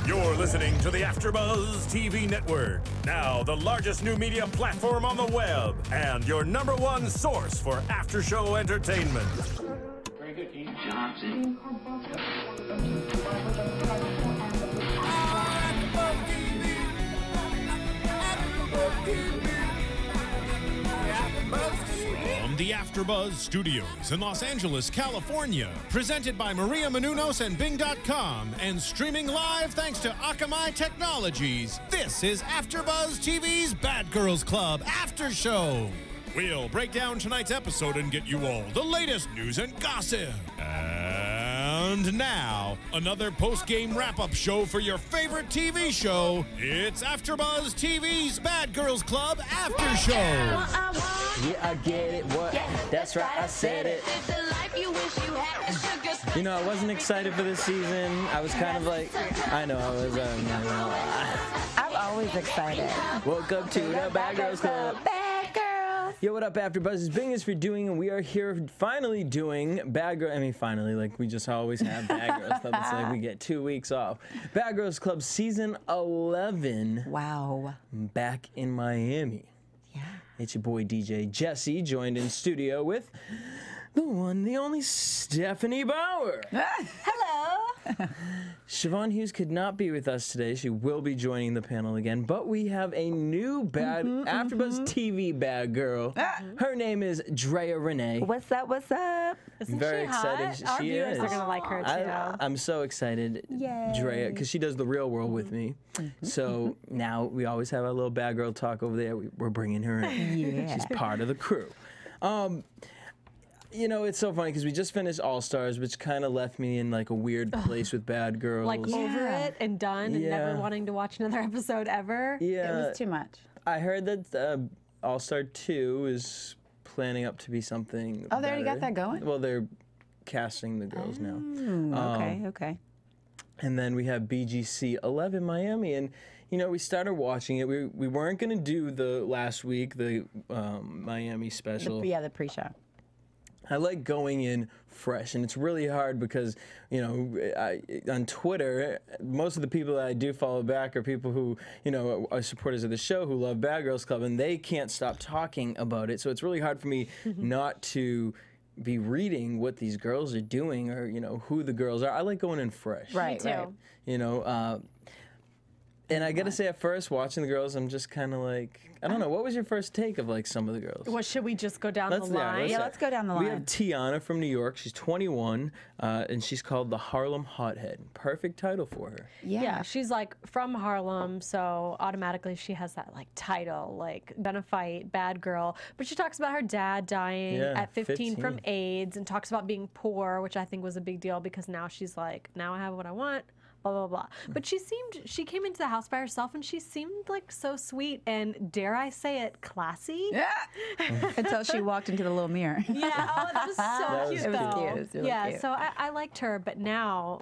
You're listening to the AfterBuzz TV network, now the largest new media platform on the web, and your #1 source for after-show entertainment. Very good, Dean Johnson. From the AfterBuzz Studios in Los Angeles, California, presented by Maria Menounos and Bing.com, and streaming live thanks to Akamai Technologies, this is AfterBuzz TV's Bad Girls Club After Show. We'll break down tonight's episode and get you all the latest news and gossip. And now, another post-game wrap-up show for your favorite TV show. It's AfterBuzz TV's Bad Girls Club After Show. Yeah, I get it. What? That's right, I said it. You know, I wasn't excited for this season. I was kind of like, I know, I was, I'm always excited. Welcome to the Bad Girls Club. Bad Girls. Yo, what up, AfterBuzz? It's Bing is for doing, and we are here finally doing Bad Girls. I mean, finally, like we just always have Bad Girls Club. It's like we get 2 weeks off. Bad Girls Club Season 11. Wow. Back in Miami. Yeah. It's your boy DJ Jesse, joined in studio with the one, the only Stephanie Bauer. Hello. Siobhan Hughes could not be with us today. She will be joining the panel again, but we have a new AfterBuzz TV bad girl. Her name is Drea Renee. What's up? What's up? Isn't Very she hot? excited. Our She viewers is. are gonna like her too. I'm so excited, Yay. Drea, because she does the real world with me. So now we always have our little bad girl talk over there. We're bringing her in. Yeah. She's part of the crew. You know, it's so funny because we just finished All Stars, which kind of left me in like a weird place with Bad Girls. Like over it and done and Yeah. never wanting to watch another episode ever. Yeah, It was too much. I heard that All Star 2 is planning up to be something. Oh, they already got better. that going? Well, they're casting the girls now. Okay. And then we have BGC 11 Miami, and you know we started watching it. We weren't gonna do the last week the Miami special. The pre-show. I like going in fresh, and it's really hard because, you know, on Twitter, most of the people that I do follow back are people who, you know, are supporters of the show who love Bad Girls Club, and they can't stop talking about it. So it's really hard for me not to be reading what these girls are doing or, you know, who the girls are. I like going in fresh. Right, Me too. right. You know, and I gotta say, at first, watching the girls, I'm just kind of like, I don't know. What was your first take of like some of the girls? What, should we just go down the line? let's go down the We line. have Tiana from New York. She's 21, and she's called the Harlem Hothead. Perfect title for her. Yeah, she's like from Harlem, so automatically she has that like title, like gonna fight, bad girl. But she talks about her dad dying Yeah, at 15 from 15. AIDS, and talks about being poor, which I think was a big deal because now she's like, now I have what I want. Blah, blah, blah. But she came into the house by herself and she seemed like so sweet and, dare I say it, classy. Yeah. Until she walked into the little mirror. Yeah, oh, that was so cute, It was though. cute. It was really yeah, cute. so I liked her, but now,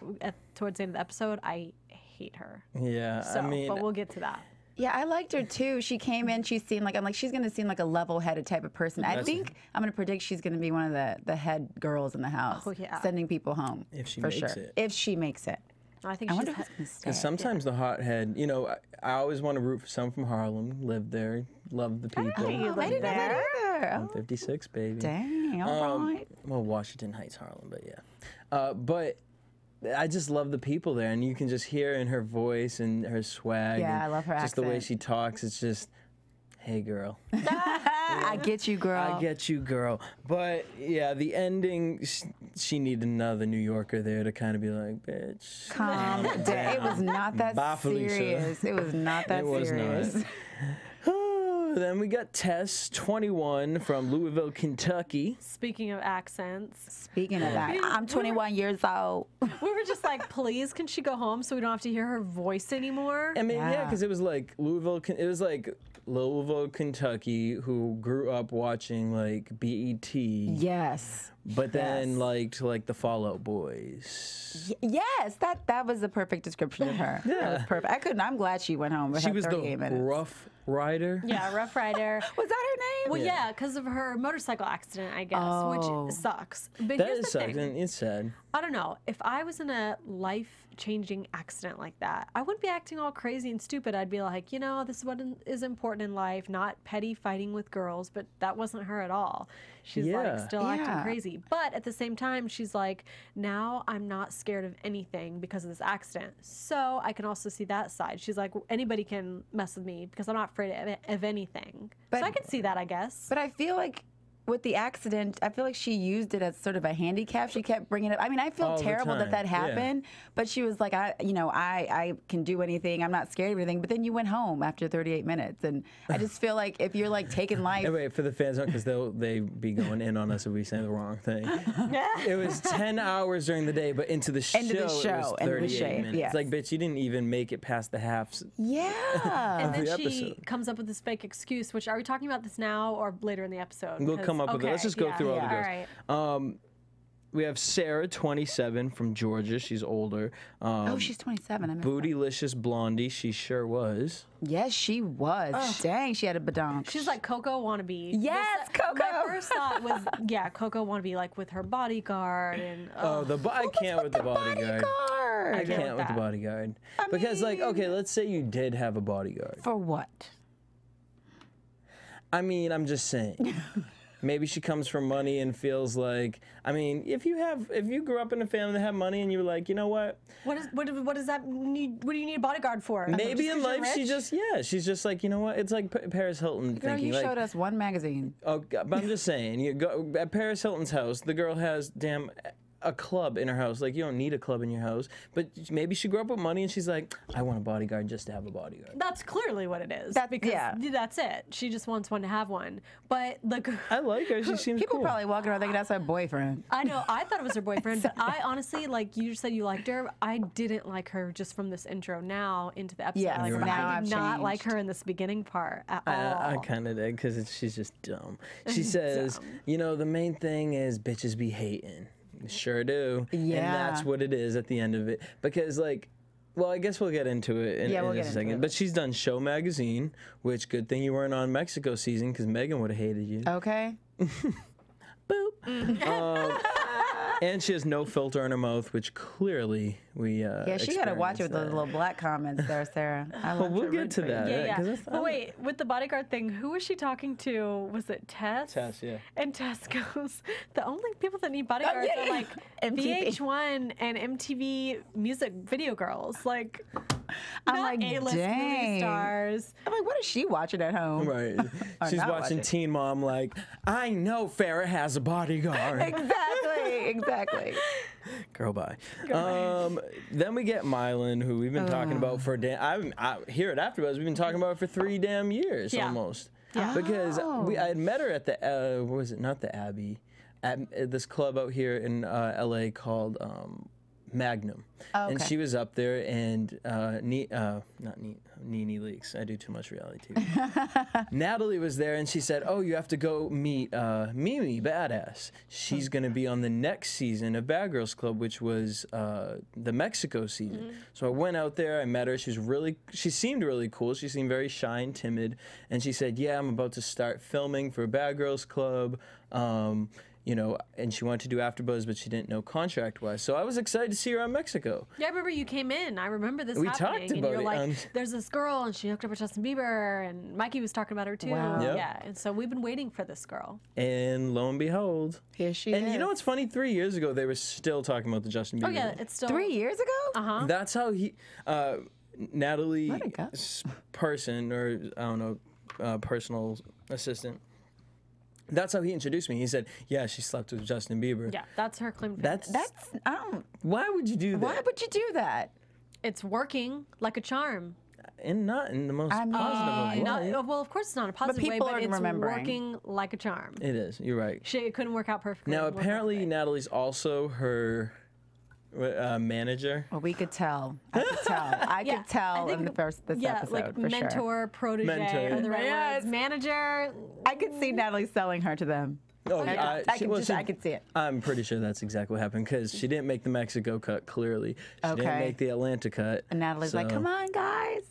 towards the end of the episode, I hate her. Yeah, So, I mean, but we'll get to that. Yeah, I liked her too. She came in, she seemed like, I'm like, she's going to seem like a level-headed type of person. I think I'm going to predict she's going to be one of the head girls in the house. Oh, yeah. Sending people home. If she for makes sure. it. If she makes it. I think I she's wonder if it's going to stay. because sometimes the hothead, you know, I always want to root for someone from Harlem, live there, love the people. you I live didn't know that there. either. I'm 56, baby. Dang, all right. Well, Washington Heights, Harlem, but yeah. But I just love the people there, and you can just hear in her voice and her swag. Yeah, and I love her just the way accent. she talks. It's just, hey, girl. I get you, girl. I get you, girl. But yeah, the ending, she needed another New Yorker there to kind of be like, bitch. Calm down. It was not that Bye, Felicia. serious. It was not that It was serious. not. Then we got Tess, 21, from Louisville, Kentucky. Speaking of accents, Speaking of that, I'm 21 years old. we were just like, please, can she go home so we don't have to hear her voice anymore? I mean, yeah, Yeah. because it was like Louisville, Kentucky, who grew up watching like BET, Yes. but then Yes. liked like the Fall Out Boys. Yes, that was the perfect description of her. That was perfect. I'm glad she went home. She was the minutes. rough Rider? Yeah, Rough Rider. Was that her name? Well, yeah, because of her motorcycle accident, I guess, which sucks. But That here's is the sucks, thing. and it's sad. I don't know. If I was in a life-changing accident like that, I wouldn't be acting all crazy and stupid. I'd be like, you know, this is what is important in life, not petty fighting with girls. But that wasn't her at all. She's like still acting crazy. But at the same time, she's like, now I'm not scared of anything because of this accident. So I can also see that side. She's like, anybody can mess with me because I'm not afraid of anything. So I can see that, I guess. But I feel like with the accident, I feel like she used it as sort of a handicap. She kept bringing it up. I mean, I feel All the terrible that time, happened, but she was like, I can do anything. I'm not scared of anything. But then you went home after 38 minutes. And I just feel like if you're like taking life. And wait, for the fans, because they be going in on us if we say the wrong thing. It was 10 hours during the day, but into the show, it was 38 minutes. Yes. It's like, bitch, you didn't even make it past the halves. Yeah. And then the she episode. comes up with this fake excuse, which are we talking about this now or later in the episode? We'll come up with it. Let's just go through all the girls. All right. We have Sarah, 27, from Georgia. She's older. She's 27. I missed Bootylicious Blondie. She sure was. that. Yes, she was. Dang, she had a badonk. She's like Coco wannabe. Yes, Coco. My first thought was, Coco wannabe, like with her bodyguard and. I can't with the bodyguard. I can't with the bodyguard. Because, like, okay, let's say you did have a bodyguard. For what? I mean, I'm just saying. Maybe she comes from money and feels like, I mean, if you grew up in a family that had money and you were like, you know what? What does that need? What do you need a bodyguard for? Maybe in life she's just like, you know what? It's like Paris Hilton Girl, thinking you like, showed us one magazine. oh, God, but I'm just saying, you go at Paris Hilton's house, the girl has a club in her house. Like, you don't need a club in your house, but maybe she grew up with money and she's like, I want a bodyguard just to have a bodyguard. That's clearly what it is. That's it. She just wants one to have one. But like, I like her. She seems People cool. probably walking around thinking that's her boyfriend. I know. I thought it was her boyfriend, but I honestly, like you just said you liked her. I didn't like her just from this intro now into the episode. Yes, I like her. now I did I've not changed. like her in this beginning part at all. I kind of did because she's just dumb. She says, you know, the main thing is bitches be hating. Sure do. Yeah. And that's what it is at the end of it. Because, like, well, I guess we'll get into it in just a second. But she's done Show Magazine, which good thing you weren't on Mexico season because Megan would have hated you. Okay. Boop. And she has no filter in her mouth, which clearly we Yeah, she got to watch it with those little black comments there, Sarah. Well, we'll get to that. Yeah. 'cause But wait, with the bodyguard thing, who was she talking to? Was it Tess? Tess, yeah. And Tess goes, the only people that need bodyguards are like MTV. VH1 and MTV music video girls. Like, I'm not like, A-list movie dang. stars. I'm like, what is she watching at home? Right. Or She's not watching watching. Teen Mom like, I know Farrah has a bodyguard. Exactly. Girl, bye. Then we get Mylan, who we've been talking about for here at AfterBuzz, we've been talking about for 3 damn years almost. Yeah. Because I had met her at the what was it? Not the Abbey, at this club out here in LA called Magnum. Oh, And okay. she was up there, and Nene Leaks. I do too much reality TV. Natalie was there, and she said, "Oh, you have to go meet Mimi Badass. She's going to be on the next season of Bad Girls Club, which was the Mexico season." So I went out there. I met her. She seemed really cool. She seemed very shy and timid, and she said, "Yeah, I'm about to start filming for Bad Girls Club." You know, and she wanted to do AfterBuzz, but she didn't know contract-wise. So I was excited to see her on Mexico. Yeah, I remember you came in. I remember this We happening. talked and about you were it, like, there's this girl, and she hooked up with Justin Bieber, and Mikey was talking about her, too. Wow. Yep. Yeah, and so we've been waiting for this girl. And lo and behold. Here she And is. you know what's funny? 3 years ago, they were still talking about the Justin Bieber. Oh, yeah, it's still... 3 years ago? Uh-huh. That's how Natalie Let it go. person, or I don't know, personal assistant. That's how he introduced me. He said, "Yeah, she slept with Justin Bieber." Yeah, that's her claim to fame. Why would you do that? Why would you do that? It's working like a charm. And not in the most positive of ways. Well, of course it's not a positive way, people but aren't it's remembering. working like a charm. It is. You're right. It couldn't work out perfectly. Now, It worked out apparently, great. Natalie's also her manager. Well, we could tell. I could tell. I could tell in this episode, like for mentor, sure. protege, Mentor. are the right Yes. words. Manager. I could see Natalie selling her to them. Oh, I could see it. I'm pretty sure that's exactly what happened because she didn't make the Mexico cut, clearly. She didn't Okay. make the Atlanta cut. And Natalie's like, so- come on, guys.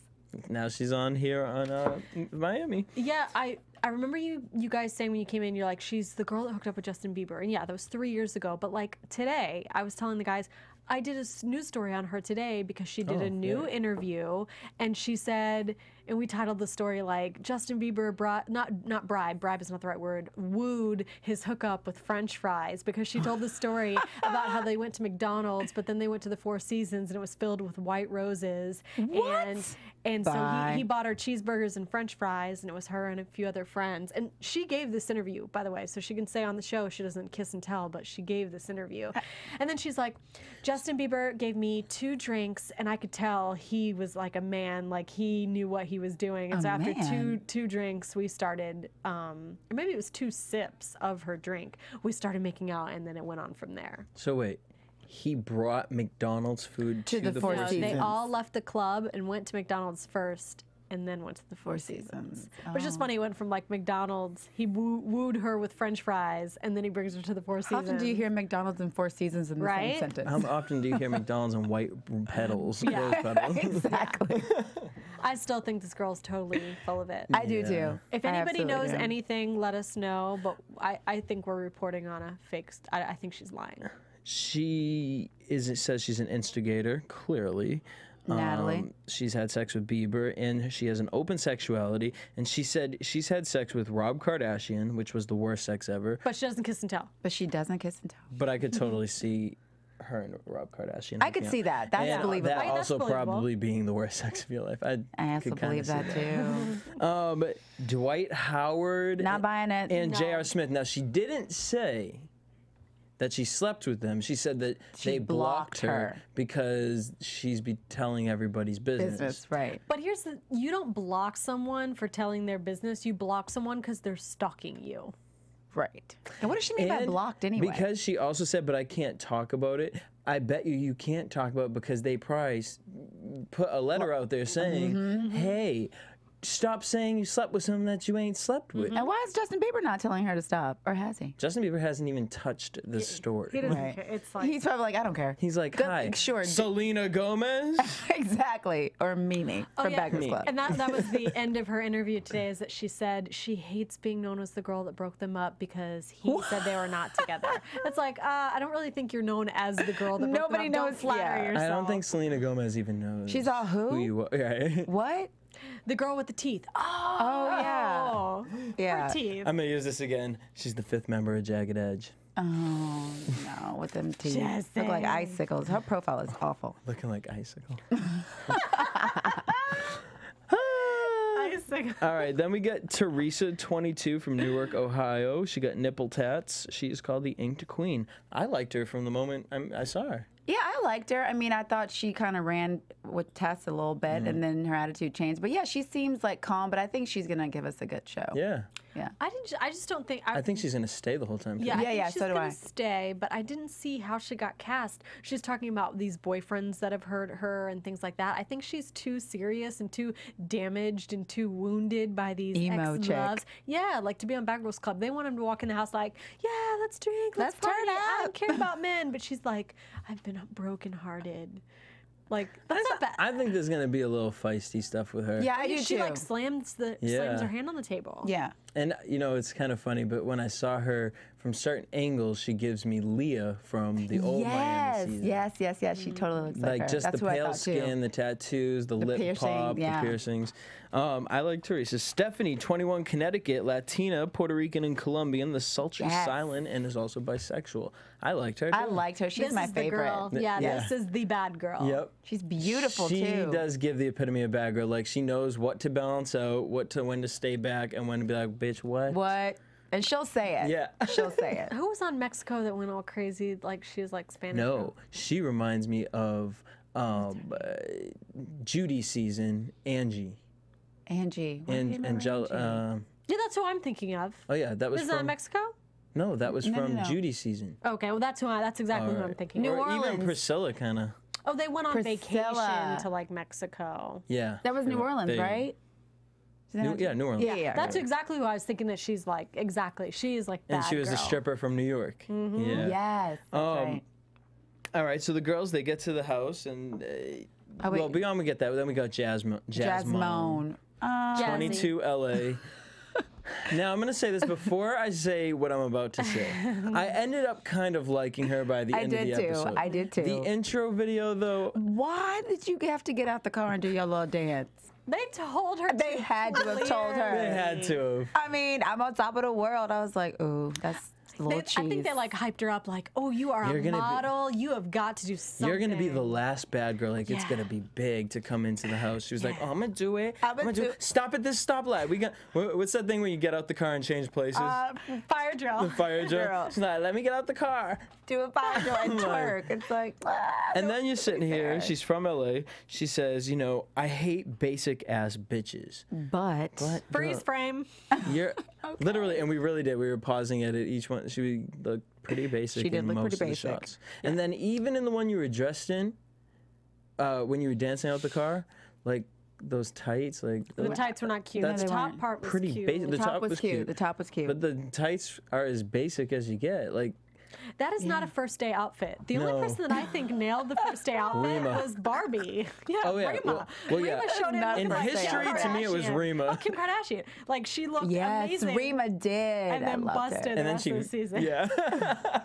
now she's on here on Miami. Yeah, I remember you guys saying when you came in, you're like, she's the girl that hooked up with Justin Bieber. And yeah, that was 3 years ago. But like today, I was telling the guys, I did a news story on her today because she did a new interview, and she said, and we titled the story like Justin Bieber bribe is not the right word, wooed his hookup with French fries, because she told the story about how they went to McDonald's, but then they went to the Four Seasons and it was filled with white roses. What? And so he bought her cheeseburgers and French fries, and it was her and a few other friends. And she gave this interview, by the way, so she can say on the show she doesn't kiss and tell, but she gave this interview. And then she's like, Justin Bieber gave me 2 drinks, and I could tell he was like a man, like he knew what he was doing. And so after two drinks, we started, or maybe it was 2 sips of her drink, we started making out, and then it went on from there. So wait, he brought McDonald's food to the Four Seasons? They all left the club and went to McDonald's first, and then went to the Four Seasons. But it's just funny, it went from like McDonald's, he wooed her with French fries, and then he brings her to the Four Seasons. How often do you hear McDonald's and Four Seasons in the same sentence? How often do you hear McDonald's and white petals? Yeah. Rose petals? Exactly. I still think this girl's totally full of it. I do too. If anybody knows anything, let us know, but I think we're reporting on a fake, I think she's lying. She says she's an instigator, clearly. Natalie. She's had sex with Bieber, and she has an open sexuality. And she said she's had sex with Rob Kardashian, which was the worst sex ever. But she doesn't kiss and tell. But she doesn't kiss and tell. But I could totally see her and Rob Kardashian. I could see that. That's believable. That Right, that's also believable. probably being the worst sex of your life. I also could kinda believe that see too. Dwight Howard. Not buying it. And No. J.R. Smith. Now, she didn't say that she slept with them. She said that they blocked her because she's telling everybody's business. Right. But here's you don't block someone for telling their business. You block someone because they're stalking you. Right. And what does she mean by blocked anyway? Because she also said, but I can't talk about it. I bet you can't talk about it because they probably put a letter out there saying, hey, stop saying you slept with someone that you ain't slept with. And why is Justin Bieber not telling her to stop? Or has he? Justin Bieber hasn't even touched the story. He doesn't care. It's like, He's probably like, I don't care. He's like, hi, sure. Selena Gomez? Exactly. Or Mimi from Beggars Club. And that was the end of her interview today, is that she said she hates being known as the girl that broke them up because he said they were not together. It's like, I don't really think you're known as the girl that broke them up. Don't flatter yourself. I don't think Selena Gomez even knows. She's all who you are. Right? What? The girl with the teeth. Oh, yeah. Yeah. Her teeth. I'm going to use this again. She's the 5th member of Jagged Edge. Oh, no, with them teeth. Jesse. Look like icicles. Her profile is awful. Looking like icicle. All right, then we get Teresa, 22, from Newark, Ohio. She got nipple tats. She is called the Inked Queen. I liked her from the moment I saw her. Yeah, I liked her. I mean, I thought she kind of ran with Tess a little bit, and then her attitude changed. But yeah, she seems like calm, but I think she's going to give us a good show. Yeah. Yeah. I just don't think. I think she's going to stay the whole time. Too. Yeah, Yeah, she's so do gonna I. stay, but I didn't see how she got cast. She's talking about these boyfriends that have hurt her and things like that. I think she's too serious and too damaged and too wounded by these Emo ex-loves. chick. Yeah, like to be on Bad Girls Club. They want him to walk in the house like, yeah, let's drink, let's turn party. I up." don't care about men, but she's like, I've been brokenhearted. Like, that's not bad. I think there's going to be a little feisty stuff with her. Yeah, I do she too. like slams her hand on the table. Yeah. And, you know, it's kind of funny, but when I saw her from certain angles, she gives me Leah from the old Miami season. Yes. She totally looks like her. Just That's the who I pale thought, too. skin, the tattoos, the lip piercing, pop, yeah. the piercings. I like Teresa. Stephanie, 21, Connecticut, Latina, Puerto Rican, and Colombian, the sultry, Yes. silent, and is also bisexual. I liked her. I too. liked her. She's This my is the favorite. girl. Yeah, Yeah. this is the bad girl. Yep. She's beautiful She too. does give the epitome of bad girl. Like, she knows what to balance out, when to stay back, and when to be like, bitch, what? What? And she'll say it. Yeah. She'll say it. Who was on Mexico that went all crazy? Like she was like Spanish. No, she reminds me of Judy season, Angie. Angie. And Angela. Yeah, that's who I'm thinking of. Oh yeah, that was Is that from Mexico? No, that was from no. Judy season. Okay, well that's exactly who I'm thinking Or of. even Priscilla, kind of. Oh, they went on Priscilla. vacation to like Mexico. Yeah. That was New Orleans, They- right? New Orleans. Yeah. That's exactly who I was thinking that she's like. Exactly, she is like. And bad she was girl. a stripper from New York. Yeah. Yes. That's right. All right, so the girls, they get to the house, and well, beyond we get that, then we got Jasmine. 22 LA. Now, I'm going to say this before I say what I'm about to say. I ended up kind of liking her by the end of the episode. I did too. The intro video, though. Why did you have to get out the car and do your little dance? They told her. They had to have told her. They had to. I mean, I'm on top of the world. I was like, ooh, that's a little cheese. I think they like hyped her up like, oh, you are a model. You have got to do something. You're going to be the last bad girl. Like, it's going to be big to come into the house. She was like, oh, I'm going to do it. I'm going to do it. Stop at this stoplight. We got, what's that thing when you get out the car and change places? Fire drill. The fire drill. She's like, let me get out the car. Do a fire drill and twerk. It's like, and then you're sitting here. She's from LA. She says, you know, I hate basic ass bitches. But freeze frame. You're literally, and we really did. We were pausing at it. Each one, she looked pretty basic. She did in look most pretty of the basic. shots. And then even in the one you were dressed in, when you were dancing out the car, like those tights, like the tights were not cute. The top part was pretty cute. basic. the top was cute. The top was cute. But the tights are as basic as you get. Like, that is not a first day outfit. The only person that I think nailed the first day outfit was Barbie. Yeah, oh yeah, Rima. Rima showed him in history. To me, it was Rima. Oh, Kim Kardashian. Like she looked amazing. Yes, Rima did. And then busted the rest of the season. Yeah.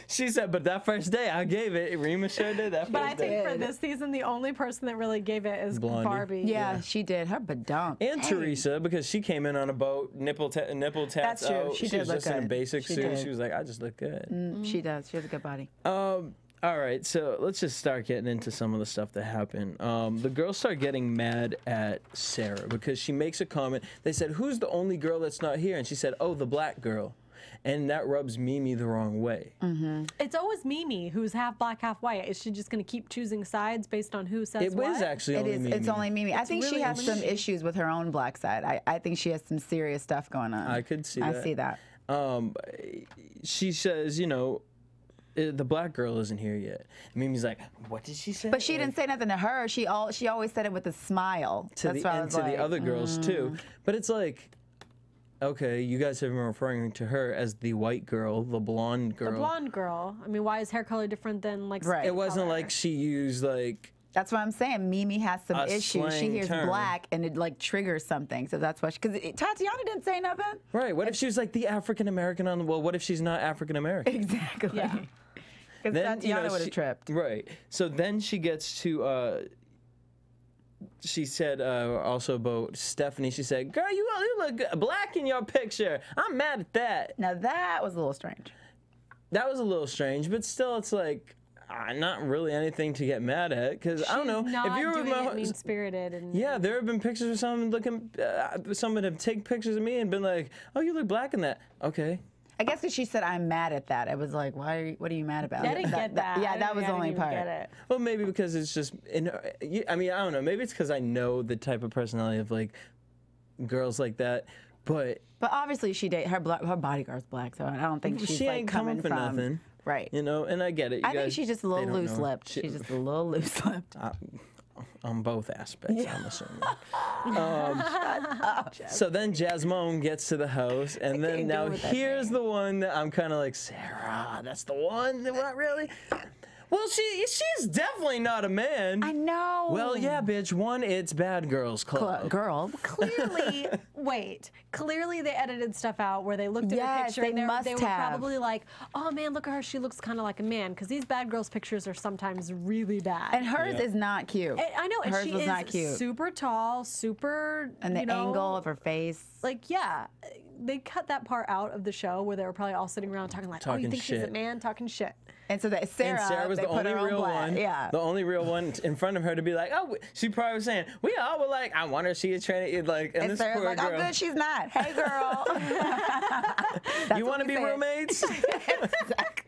She said, but that first day I gave it. Rima sure did that first day. But I think for this season, the only person that really gave it is Blondie. Barbie. Yeah, she did. Her badunk. And Teresa, because she came in on a boat, nipple tats That's true. out. She She did was look just in a good. basic She suit. did. She was like, I just look good. She does. She has a good body. All right, so let's just start getting into some of the stuff that happened. The girls start getting mad at Sarah because she makes a comment. They said, who's the only girl that's not here? And she said, oh, the black girl. And that rubs Mimi the wrong way. It's always Mimi who's half black, half white. Is she just going to keep choosing sides based on who says It what? was actually only Mimi. It's only Mimi. I think she really has only some Mimi. issues with her own black side. I think she has some serious stuff going on. I could see that. I see that. She says, you know, the black girl isn't here yet. And Mimi's like, what did she say? But she didn't say nothing to her. She always said it with a smile. To the other girls too. But it's like, okay, you guys have been referring to her as the white girl, the blonde girl. The blonde girl. I mean, why is hair color different than like Right. skin It wasn't color? like she used like. That's what I'm saying. Mimi has some A issues. She slang hears term. black and it like triggers something. So that's why. Because Tatiana didn't say nothing. Right. What if she was like the African American on the? Well, what if she's not African American? Exactly. Yeah. Because Tatiana would have tripped. Right. So then she gets to. She said also about Stephanie. She said, "Girl, you look black in your picture. I'm mad at that." Now that was a little strange. That was a little strange, but still, it's like not really anything to get mad at because I don't know Not if you were doing it mean-spirited and Yeah, there have been pictures of someone looking. Someone have taken pictures of me and been like, "Oh, you look black in that." Okay. I guess because she said, I'm mad at that. It was like, what are you mad about? I didn't get that. Yeah, that was the only part. Get it. Well, maybe because it's just. I mean, I don't know. Maybe it's because I know the type of personality of like girls like that, but. But obviously, her bodyguard's black, so I don't think she's she like ain't coming for from nothing. Right. You know, and I get it. I think she's just a little loose-lipped. She's just a little loose-lipped. On both aspects, I'm assuming. So then Jasmine gets to the house, and then now here's the one that I'm kind of like, Sarah, that's the one? What, really? Well, she's definitely not a man. I know. Well, yeah, bitch. One, it's Bad Girls Club. Girl. Clearly they edited stuff out where they looked at a picture and they were probably like, oh man, look at her, she looks kind of like a man, because these bad girls pictures are sometimes really bad. And hers is not cute. I know, and hers she was is not cute. super tall, super, and the angle of her face. Like, yeah, they cut that part out of the show where they were probably all sitting around talking like, oh, you think she's a man? Talking shit. And so that Sarah was the only real one. Yeah. The only real one in front of her to be like, oh, she probably was saying, we all were like, I wonder if she is trying to, like, and this Sarah's poor like, girl. oh, good, she's not. Hey, girl. You want to be roommates? Exactly.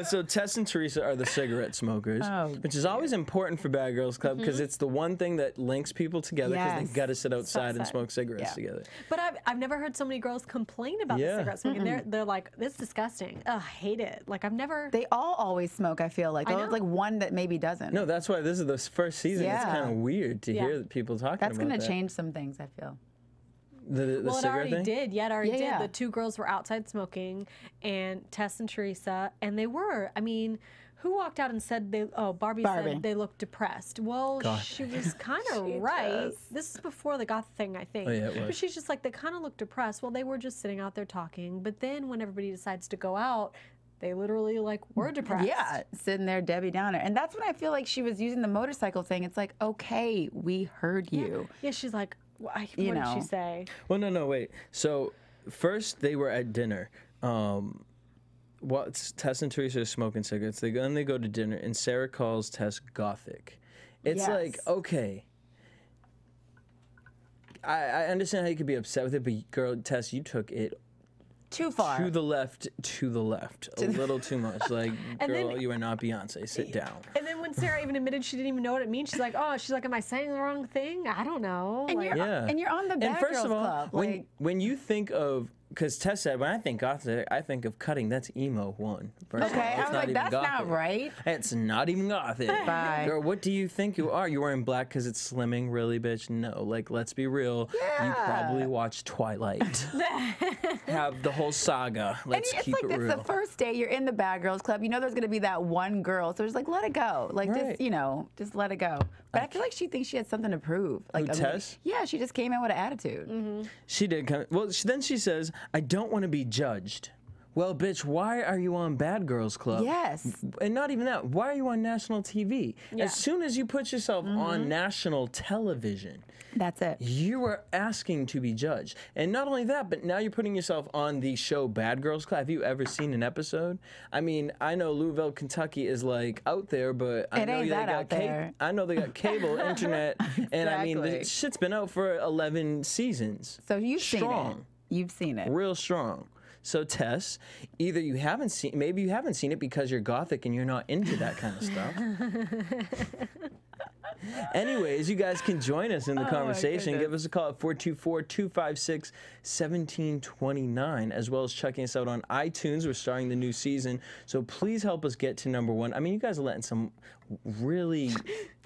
So Tess and Teresa are the cigarette smokers, which is always important for Bad Girls Club because it's the one thing that links people together because they've got to sit outside and smoke cigarettes together. But I've never heard so many girls complain about the cigarette smoking. They're like, this is disgusting. Ugh, I hate it. Like, I've never. They all always smoke, I feel like. There's like one that maybe doesn't. No, that's why this is the first season. It's kind of weird to hear people talking about that. That's going to change some things, I feel. The Well, it cigarette already thing? did. Yeah, it already did. Yeah. The two girls were outside smoking, and Tess and Teresa, and they were. I mean, who walked out and said they? Oh, Barbie said they looked depressed. Well, she was kind of right. This is before the goth thing, I think. Oh, yeah, it was. But she's just like, they kind of looked depressed. Well, they were just sitting out there talking. But then when everybody decides to go out, they literally like were depressed. Yeah, sitting there, Debbie Downer. And that's when I feel like she was using the motorcycle thing. It's like, okay, we heard you. Yeah, she's like, what did she say? Well, no, wait. So first they were at dinner. Tess and Teresa are smoking cigarettes. They go to dinner, and Sarah calls Tess gothic. It's like, okay, I understand how you could be upset with it, but girl, Tess, you took it Too far. to the left, a little too much. Like, And girl, then- you are not Beyonce. Sit down. And then when Sarah even admitted she didn't even know what it means, she's like, am I saying the wrong thing? I don't know. And, Like, you're on the Bad And first Girls of all, Club. when you think of, because Tess said, when I think gothic, I think of cutting. That's emo one. First of all, okay, it's I was not like, even that's not gothic. right. It's not even gothic. Bye. Girl, what do you think you are? You wearing black because it's slimming? Really, bitch? No. Like, let's be real. You probably watched Twilight. Have the whole saga. Let's It's keep like, it it's real. the first day you're in the Bad Girls Club. You know there's going to be that one girl. So just like, let it go. Like, Right. just let it go. But I feel like she thinks she had something to prove. Like, Tess? Yeah, she just came in with an attitude. Mm-hmm. She did come. Well, then she says, I don't want to be judged. Well, bitch, why are you on Bad Girls Club? Yes. And not even that. Why are you on national TV? Yeah. As soon as you put yourself on national television, That's it. you are asking to be judged. And not only that, but now you're putting yourself on the show Bad Girls Club. Have you ever seen an episode? I mean, I know Louisville, Kentucky is like out there, but I It know ain't they that got out there. I know they got cable, internet, and I mean, the Exactly. shit's been out for 11 seasons. So you've seen it. Strong. You've seen it. Real strong. So Tess, either you haven't seen, maybe you haven't seen it because you're gothic and you're not into that kind of stuff. Anyways, you guys can join us in the conversation. Give us a call at 424-256-1729, as well as checking us out on iTunes. We're starting the new season, so please help us get to #1. I mean, you guys are letting some really,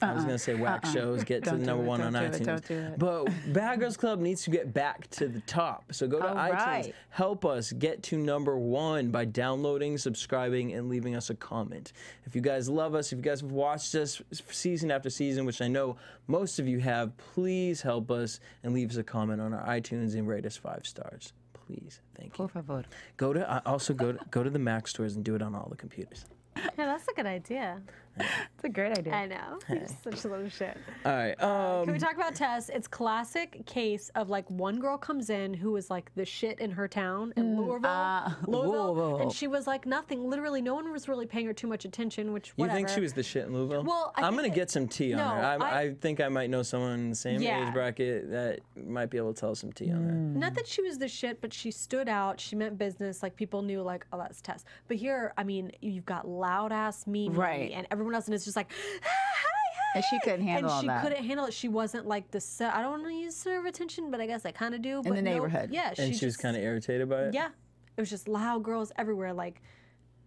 I was going to say whack shows get to Don't the do it, #1 on don't do it, iTunes. don't do it. But Bad Girls Club needs to get back to the top. So go to All iTunes. right. Help us get to #1 by downloading, subscribing, and leaving us a comment. If you guys love us, if you guys have watched us season after season, which I know most of you have, please help us and leave us a comment on our iTunes and rate us 5 stars. Please. Thank you. Por favor. Go to the Mac stores and do it on all the computers. Yeah, that's a good idea. It's a great idea. I know. You're such a little shit. All right. Can we talk about Tess? It's classic case of like one girl comes in who was like the shit in her town in Louisville, and she was like nothing. Literally, no one was really paying her too much attention. Which You whatever. think she was the shit in Louisville? Well, I I'm think gonna get some tea on no, her. I think I might know someone in the same Yeah. age bracket that might be able to tell us some tea on her. Not that she was the shit, but she stood out. She meant business. Like people knew, like, oh, that's Tess. But here, I mean, you've got loud ass Mimi, Right. and everyone else, and it's just like, hi. And she couldn't handle all And she that. couldn't handle it. She wasn't like the. I don't want to use center of attention, but I guess I kind of do. But the no, neighborhood. Yeah, And she was kind of irritated by it. Yeah, it was just loud girls everywhere, like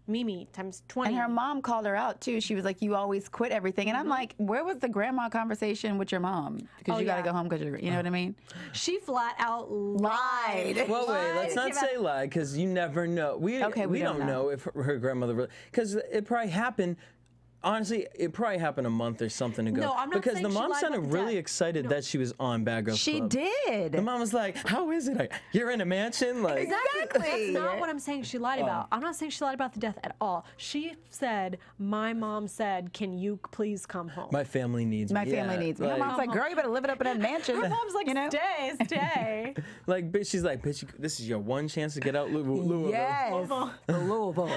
Mimi times 20. And her mom called her out too. She was like, "You always quit everything." And I'm like, "Where was the grandma conversation with your mom? Because you got to yeah. go home because you know what I mean?" She flat out Lied. Well, wait, let's not say lie, because you never know. We don't know if her grandmother really, because it probably happened. Honestly, it probably happened a month or something ago. No, I'm not because saying the she mom lied sounded about the really death. excited that she was on Bad Girls She Club. did. The mom was like, "How is it? You're in a mansion, like." Exactly. That's not what I'm saying she lied about. I'm not saying she lied about the death at all. She said, my mom said, can you please come home? My family needs me. My family needs me. Her mom's like, "Girl, you better live it up in that mansion." Her mom's like, you know? stay. like, bitch, she's like, bitch, this is your one chance to get out Louisville. Yes. Louisville.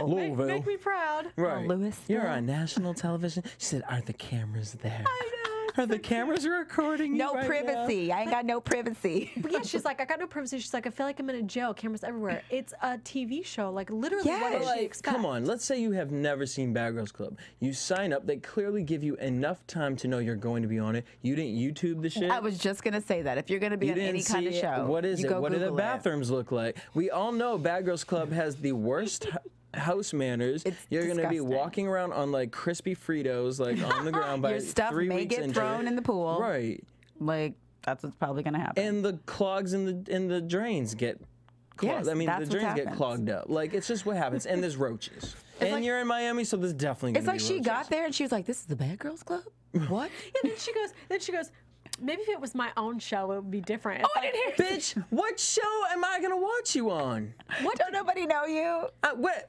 Louisville. Make me proud. Right. Louisville. You're on national television. She said, "Are the cameras there? I know. Are the cameras recording you No right privacy. I ain't got no privacy. But yeah, she's like, I got no privacy. She's like, I feel like I'm in a jail. Cameras everywhere. It's a TV show. Like, literally, what Yes. does she Like, expect? come on. Let's say you have never seen Bad Girls Club. You sign up. They clearly give you enough time to know you're going to be on it. You didn't YouTube the shit. I was just gonna say that if you're gonna be You on didn't any kind of see it. show, What is you it? go What do the Google it. bathrooms look like? We all know Bad Girls Club has the worst house manners. It's You're gonna be disgusting. walking around on like crispy Fritos, like on the ground by Your stuff 3 may weeks get into thrown it. in the pool. Right. Like, That's what's probably gonna happen. And the clogs in the drains get clogged. Yes, I mean, the that's what drains get happens. clogged up. Like, it's just what happens. And there's roaches. And like- you're in Miami, so there's definitely going It's to like be she roaches. got there and she was like, "This is the Bad Girls Club." What? Yeah, then she goes, maybe if it was my own show, it would be different. It's I didn't hear. Bitch, what show am I going to watch you on? What? Don't nobody know you?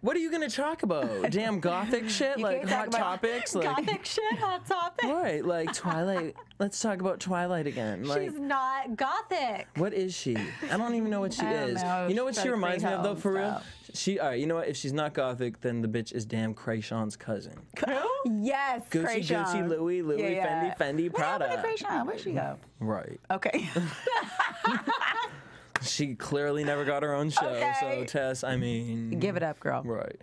What are you going to talk about? Damn gothic shit? You Like can't talk Hot about Topics? Like, Gothic shit, hot topic. right, like Twilight. Let's talk about Twilight again. Like, She's not gothic. what is she? I don't even know what she I don't is. know. You know what She's she like reminds me of, though, Greyhound for real? style. All right, you know what? If she's not gothic, then the bitch is damn Krayshawn's cousin. Yes, Gucci, Krayshawn. Gucci, Louis, Fendi, What happened to Prada. Krayshawn? Where'd she go? Right. Okay. She clearly never got her own show, so Okay. Tess, I mean... Give it up, girl. Right.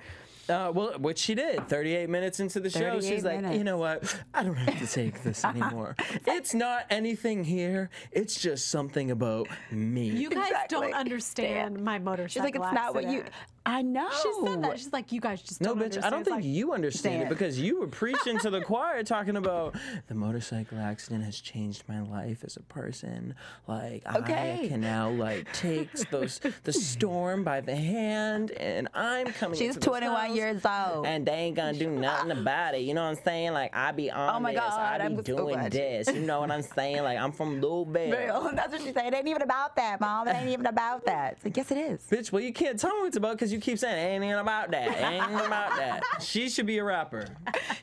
Well, which she did. 38 minutes into the show, 38 she's like, minutes. you know what? I don't have to take this anymore. It's not anything here. It's just something about me. You guys Exactly. don't understand my motorcycle She's like, it's not what you. accident." I know. She said that. She's like, you guys just No, don't bitch, understand. I don't It's think like, you understand it Dan. because you were preaching to the choir talking about the motorcycle accident has changed my life as a person. Like, Okay. I can now, like, take the storm by the hand and I'm coming She's into this 21 house, years old. and they ain't gonna do nothing about it. You know what I'm saying? Like, I be on Oh my this. God, I be I'm so doing glad. this. You know what I'm saying? Like, I'm from Louisville. Real. That's what she said. It ain't even about that, Mom. It ain't even about that. It's like, yes, it is. Bitch, well, you can't tell me what it's about because you keep saying, it ain't even about that. It ain't even about that. She should be a rapper.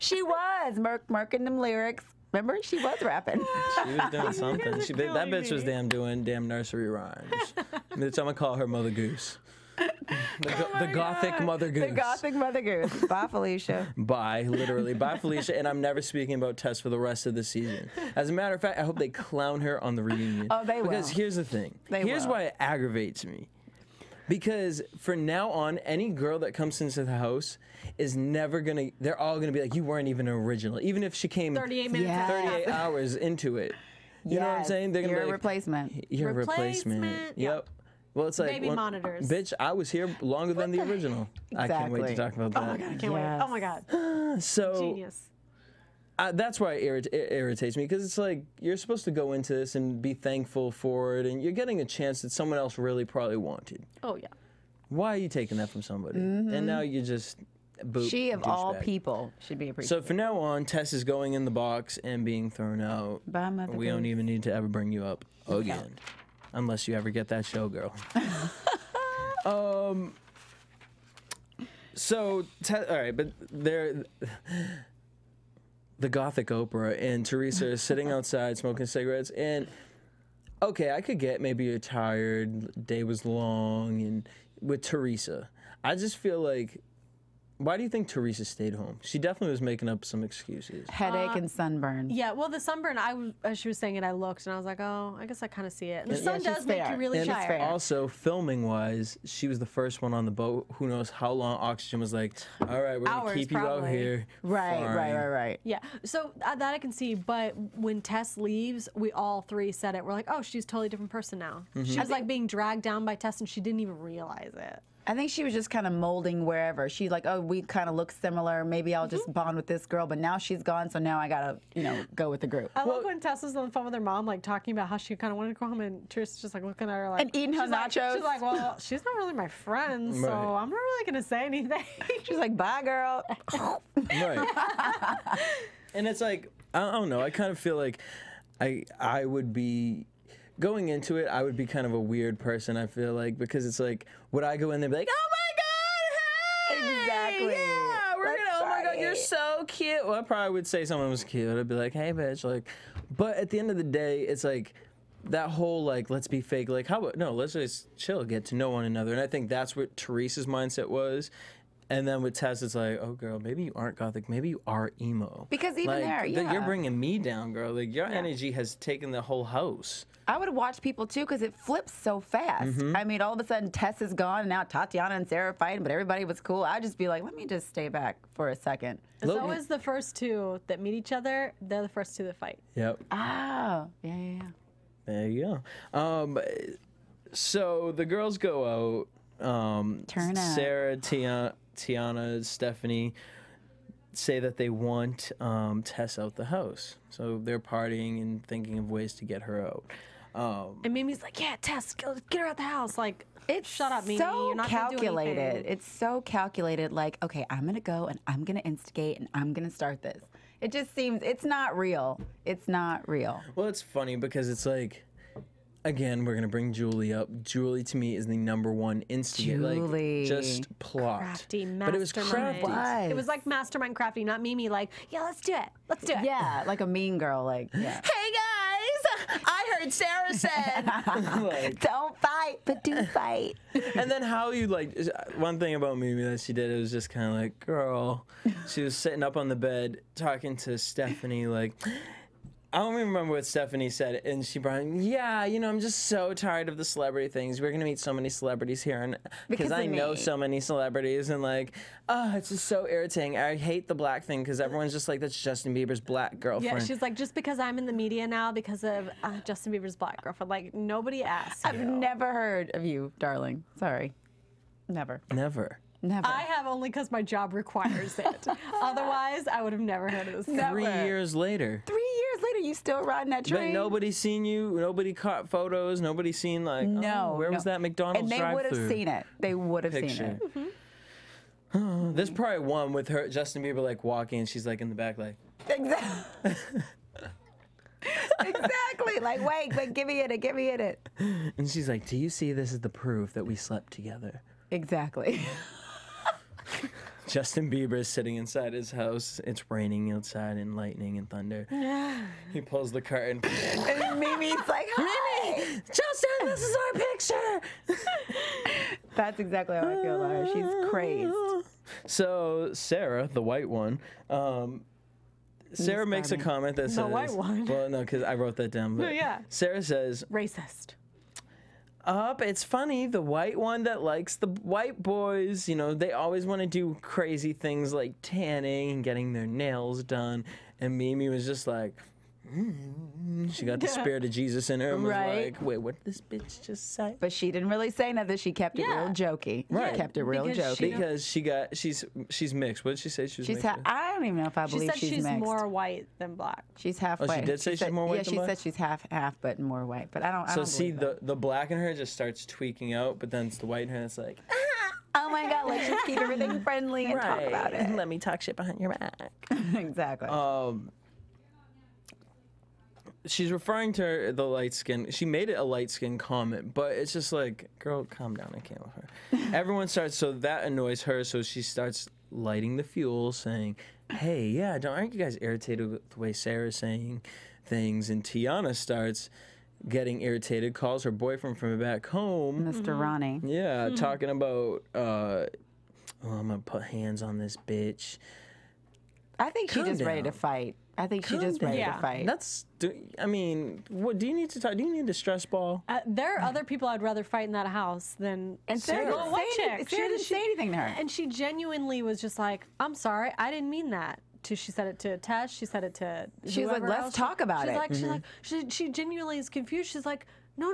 She was murking them lyrics. Remember, she was rapping. She was doing something. are That killing bitch was me. doing damn nursery rhymes. Bitch, I'm gonna call her Mother Goose. The gothic Mother Goose. The gothic Mother Goose. Bye, Felicia. Bye, literally. Bye, Felicia. And I'm never speaking about Tess for the rest of the season. As a matter of fact, I hope they clown her on the reunion. Oh, they will. Because here's the thing. They Here's will. why it aggravates me. Because from now on, any girl that comes into the house is never gonna. They're all gonna be like, you weren't even original, even if she came 38 minutes. Yeah. 38 hours into it. You know what I'm Yes, saying? They're gonna you're be a like, replacement. You're a replacement. Replacement, yeah. Yep. Well, it's like, Baby monitors. bitch, I was here longer than the original. I can't wait to Exactly. talk about that. I can't wait. Yes. Oh my God. So Genius. that's why it irritates me because it's like you're supposed to go into this and be thankful for it, and you're getting a chance that someone else really probably wanted. Oh yeah. Why are you taking that from somebody? And now you just boop. She, of all douchebag. people, should be So appreciated. from now on, Tess is going in the box and being thrown out. Bye, Mother We don't Goose. even need to ever bring you up again, unless you ever get that show, girl. So, all right, but they're the Gothic Oprah and Teresa are sitting outside smoking cigarettes, and okay, I could get maybe you're tired, day was long, and with Teresa, I just feel like. Why do you think Teresa stayed home? She definitely was making up some excuses. Headache and sunburn. Yeah. Well, the sunburn. As she was saying it, I looked and I was like, oh, I guess I kind of see it. And the Yeah, sun she's does make fair. you really And tired. fair. Also, filming wise, she was the first one on the boat. Who knows how long Oxygen was like, all right, we're going Hours, to keep you out probably. here. Right. Yeah, so that I can see, but when Tess leaves, we all three said it. We're like, oh, she's a totally different person now. She was like being dragged down by Tess and she didn't even realize it. I think she was just kind of molding wherever. She's like, oh, we kind of look similar. Maybe I'll just bond with this girl. But now she's gone, so now I got to, go with the group. I love when Tess was on the phone with her mom, like talking about how she kind of wanted to go home, and Teresa's just like looking at her like And eating her she's like- nachos. She's like, well, she's not really my friend, so Right. I'm not really gonna say anything. She's like, bye, girl. Right. And it's like, I don't know. I kind of feel like I would be. Going into it, I would be kind of a weird person, I feel like, because it's like, would I go in there and be like, oh my God, hey! Exactly. Yeah, we're That's gonna, oh my God, you're right. so cute. Well, I probably would say someone was cute. I'd be like, hey, bitch. Like, but at the end of the day, it's like, that whole, like, let's be fake. Like, how about, no, let's just chill, get to know one another. And I think that's what Teresa's mindset was. And then with Tess, it's like, oh, girl, maybe you aren't gothic. Maybe you are emo. Because even like, there, you're yeah. bringing me down, girl. Like, your energy has taken the whole house. I would watch people, too, because it flips so fast. I mean, all of a sudden, Tess is gone, and now Tatiana and Sarah are fighting, but everybody was cool. I'd just be like, let me just stay back for a second. It's always the first two that meet each other. They're the first two that fight. Yep. Oh, yeah. There you go. So the girls go out. Turn up. Sarah, Tiana, Stephanie say that they want Tess out the house. So they're partying and thinking of ways to get her out. And Mimi's like, yeah, Tess, get her out the house. Like, shut up, Mimi. So You're not calculated. Gonna do anything. It's so calculated. Like, okay, I'm gonna go and I'm gonna instigate and I'm gonna start this. It just seems it's not real. It's not real. Well, it's funny because it's like, again, we're gonna bring Julie up. Julie to me is the number one instigator. Julie. Like, just plot. Crafty, but it was mastermind. crafty. It was like mastermind crafty, not Mimi. Like, yeah, let's do it. Let's do it. Yeah, like a mean girl. Like, yeah. Hey guys, I heard Sarah said. Like, Don't fight, but do fight. and then how you like one thing about Mimi that she did, it was just kind of like, girl. She was sitting up on the bed talking to Stephanie like. I don't even remember what Stephanie said, and she brought, yeah, you know, I'm just so tired of the celebrity things. We're gonna meet so many celebrities here, and because I know so many celebrities, and like, oh, it's just so irritating. I hate the black thing because everyone's just like, that's Justin Bieber's black girlfriend. Yeah, she's like, just because I'm in the media now because of Justin Bieber's black girlfriend. Like, nobody asked. I've never heard of you, darling. Sorry. Never. Never. Never. I have only because my job requires it. Otherwise, I would have never heard of this. Never. 3 years later. 3 years later, you still riding that train? But nobody's seen you. Nobody caught photos. Nobody seen like, No. oh, where was that McDonald's And they would have seen it. They would have seen picture? it. There's probably one with her, Justin Bieber, like walking, and she's like in the back, like. Exactly. Exactly. Like, wait, give me it. And she's like, do you see this is the proof that we slept together? Exactly. Justin Bieber is sitting inside his house. It's raining outside and lightning and thunder. He pulls the curtain. And Mimi's like, hi. Justin, this is our picture. That's exactly how I feel about her. She's crazed. So Sarah, the white one, Sarah makes a comment that says, The white one? Well, no, because I wrote that down. But No, yeah. Sarah says, Racist. it's funny, the white one that likes the white boys, you know, they always want to do crazy things like tanning and getting their nails done. And Mimi was just like, she got the spirit of Jesus in her and was Right. like, wait, what did this bitch just say? But she didn't really say nothing. She kept it Yeah. real jokey. Right. She kept it real Because jokey. Because she's mixed. What did she say? She was She's mixed. I don't even know if I She believe said she's mixed. more white than black. She's halfway. did say she's more white Yeah, than she black? said she's half, but more white. But I don't. I So don't see, believe that. the black in her just starts tweaking out, but then it's the white in her that's like, Oh my God! Let's just keep everything friendly and talk about it. Let me talk shit behind your back. Exactly. She's referring to the light skin. She made it a light skin comment, but it's just like, girl, calm down. I can't with her. Everyone starts, so that annoys her. So she starts lighting the fuel, saying, "Hey, yeah, aren't you guys irritated with the way Sarah's saying things?" And Tiana starts getting irritated, calls her boyfriend from back home. Mr. Ronnie. Yeah, talking about, oh, I'm gonna put hands on this bitch. I think she's Calm just ready to down. fight. I think she's Calm just ready down. to fight. I mean, what do you need to talk? Do you need a stress ball? There are other people I'd rather fight in that house than And Sarah the didn't white say chick. anything- Sarah didn't say anything to her. And she genuinely was just like, I'm sorry, I didn't mean that. She said it to Tess. She said it to She was like, whoever let's else. talk about she's it. Like, she genuinely is confused. She's like, no,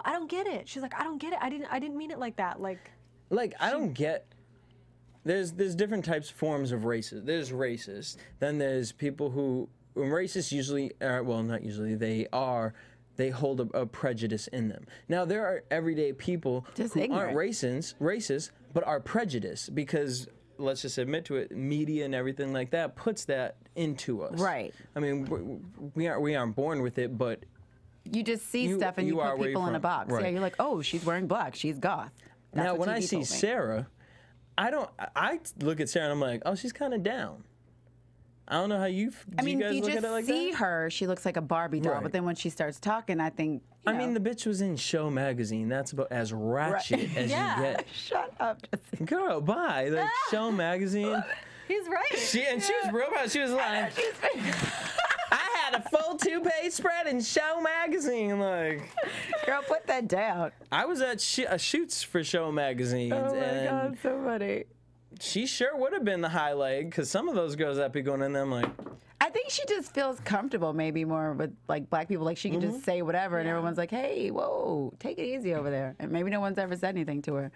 I don't get it. She's like, I don't get it. I didn't mean it like that. Like I don't get. There's different types, forms of racist. There's racist. Then there's people who racists usually are, well, not usually. They hold a prejudice in them. Now there are everyday people Just who ignorant. aren't racist, but are prejudiced because, let's just admit to it, media and everything like that puts that into us. Right. I mean, we aren't born with it, but You just see You- stuff and you you are put where people you're in a from. box. Right. Yeah, you're like, oh, she's wearing black. She's goth. That's now what when I TV see told me. Sarah, I look at Sarah and I'm like, oh, she's kind of down. I don't know how you. I mean, you guys if you look just at it like see that? her, she looks like a Barbie doll. Right. But then when she starts talking, I think. I mean, the bitch was in Show magazine. That's about as ratchet as Yeah. you get. Shut up, Jesse. Girl, bye. Like Show magazine. he's right. She was real about. She was like, I had a full 2-page spread in Show magazine. Like, Girl, put that down. I was at shoots for Show magazines, Oh my and God, so funny. she sure would have been the highlight because some of those girls that be going in there, I'm like, I think she just feels comfortable maybe more with like black people. Like she can just say whatever and everyone's like, hey, whoa, take it easy over there. And maybe no one's ever said anything to her.